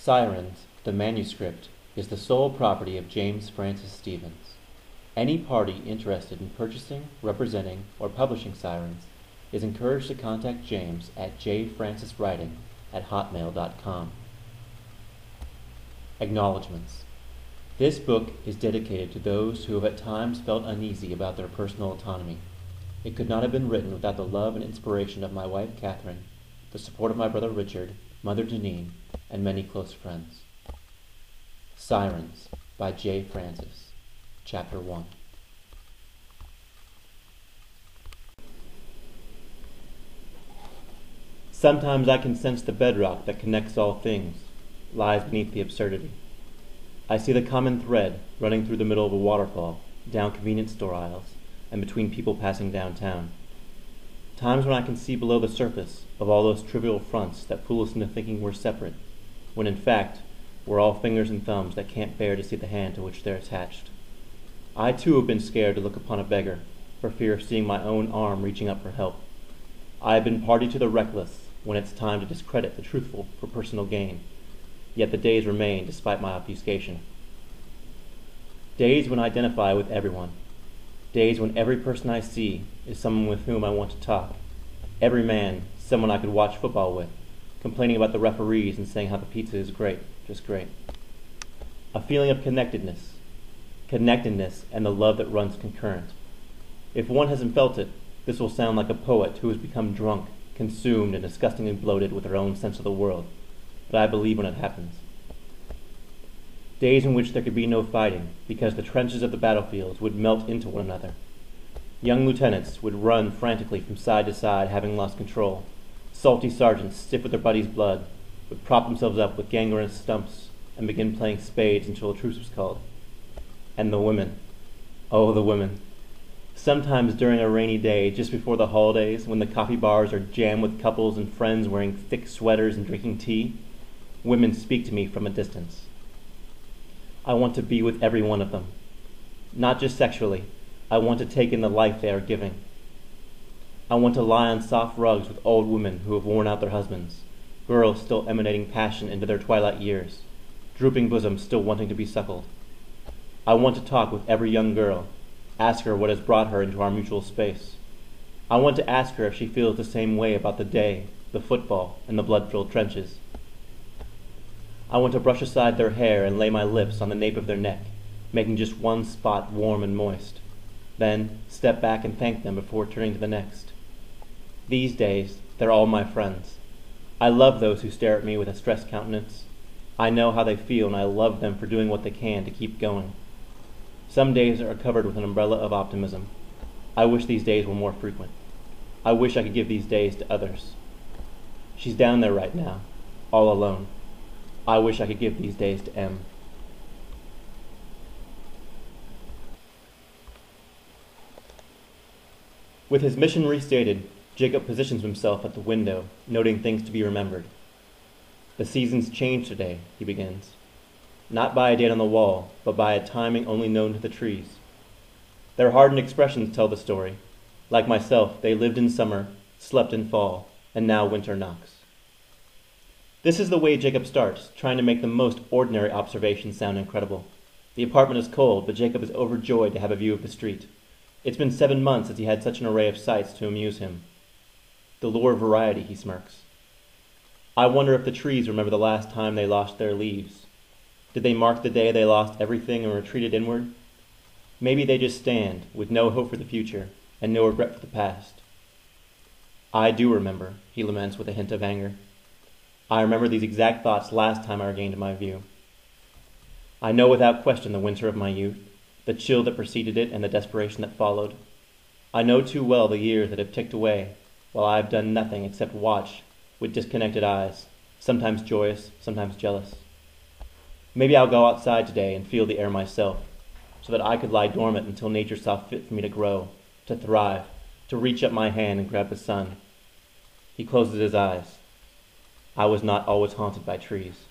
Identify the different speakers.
Speaker 1: Sirens, the manuscript, is the sole property of James Francis Stevens. Any party interested in purchasing, representing, or publishing Sirens is encouraged to contact James at jfranciswriting@hotmail.com. Acknowledgements. This book is dedicated to those who have at times felt uneasy about their personal autonomy. It could not have been written without the love and inspiration of my wife Catherine, the support of my brother Richard, mother Janine, and many close friends. Sirens by J. Francis, Chapter 1. Sometimes I can sense the bedrock that connects all things lies beneath the absurdity. I see the common thread running through the middle of a waterfall, down convenience store aisles, and between people passing downtown. Times when I can see below the surface of all those trivial fronts that fool us into thinking we're separate, when in fact we're all fingers and thumbs that can't bear to see the hand to which they're attached. I too have been scared to look upon a beggar, for fear of seeing my own arm reaching up for help. I have been party to the reckless when it's time to discredit the truthful for personal gain, yet the days remain despite my obfuscation. Days when I identify with everyone. Days when every person I see is someone with whom I want to talk. Every man, someone I could watch football with, complaining about the referees and saying how the pizza is great, just great. A feeling of connectedness and the love that runs concurrent. If one hasn't felt it, this will sound like a poet who has become drunk, consumed, and disgustingly bloated with their own sense of the world, but I believe when it happens. Days in which there could be no fighting, because the trenches of the battlefields would melt into one another. Young lieutenants would run frantically from side to side, having lost control. Salty sergeants, stiff with their buddies' blood, would prop themselves up with gangrenous stumps and begin playing spades until a truce was called. And the women. Oh, the women. Sometimes during a rainy day, just before the holidays, when the coffee bars are jammed with couples and friends wearing thick sweaters and drinking tea, women speak to me from a distance. I want to be with every one of them. Not just sexually, I want to take in the life they are giving. I want to lie on soft rugs with old women who have worn out their husbands, girls still emanating passion into their twilight years, drooping bosoms still wanting to be suckled. I want to talk with every young girl, ask her what has brought her into our mutual space. I want to ask her if she feels the same way about the day, the football, and the blood-filled trenches. I want to brush aside their hair and lay my lips on the nape of their neck, making just one spot warm and moist, then step back and thank them before turning to the next. These days, they're all my friends. I love those who stare at me with a stressed countenance. I know how they feel, and I love them for doing what they can to keep going. Some days are covered with an umbrella of optimism. I wish these days were more frequent. I wish I could give these days to others. She's down there right now, all alone. I wish I could give these days to M. With his mission restated, Jacob positions himself at the window, noting things to be remembered. The seasons change today, he begins. Not by a date on the wall, but by a timing only known to the trees. Their hardened expressions tell the story. Like myself, they lived in summer, slept in fall, and now winter knocks. This is the way Jacob starts, trying to make the most ordinary observations sound incredible. The apartment is cold, but Jacob is overjoyed to have a view of the street. It's been 7 months since he had such an array of sights to amuse him. The lure of variety, he smirks. I wonder if the trees remember the last time they lost their leaves. Did they mark the day they lost everything and retreated inward? Maybe they just stand, with no hope for the future, and no regret for the past. I do remember, he laments with a hint of anger. I remember these exact thoughts last time I regained my view. I know without question the winter of my youth, the chill that preceded it and the desperation that followed. I know too well the years that have ticked away, while I have done nothing except watch with disconnected eyes, sometimes joyous, sometimes jealous. Maybe I'll go outside today and feel the air myself, so that I could lie dormant until nature saw fit for me to grow, to thrive, to reach up my hand and grab the sun. He closes his eyes. I was not always haunted by trees.